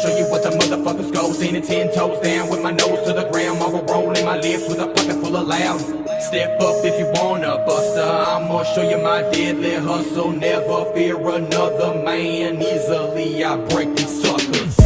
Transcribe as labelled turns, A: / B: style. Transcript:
A: show you what the motherfuckers go. Seen it 10 toes down with my nose to the ground. Marble rolling my lips with a pocket full of loud. Step up if you wanna, buster. I'ma show you my deadly hustle. Never fear another man. Easily I break these suckers.